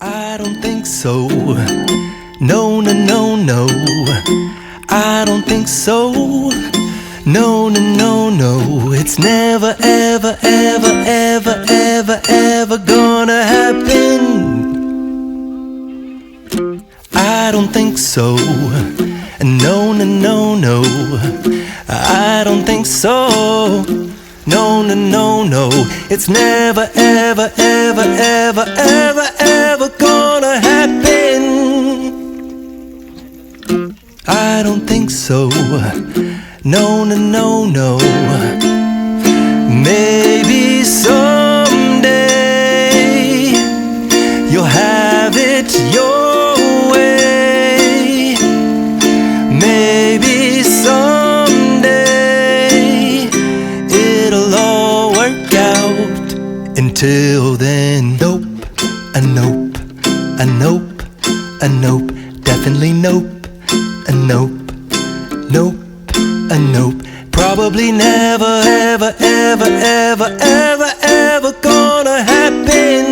I don't think so. No, no, no, no. I don't think so. No, no, no, no. It's never, ever, ever, ever, ever, ever gonna happen. I don't think so. No, no, no, no. I don't think so. No, no, no, no. It's never, ever, ever, ever, ever, ever gonna happen. I don't think so. No, no, no, no. Maybe someday you'll have it your way. Maybe someday it'll all work out. Until then, nope, a nope, a nope, a nope, definitely nope, a nope, nope, a nope. Probably never, ever, ever, ever, ever, ever gonna happen.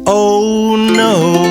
Oh no.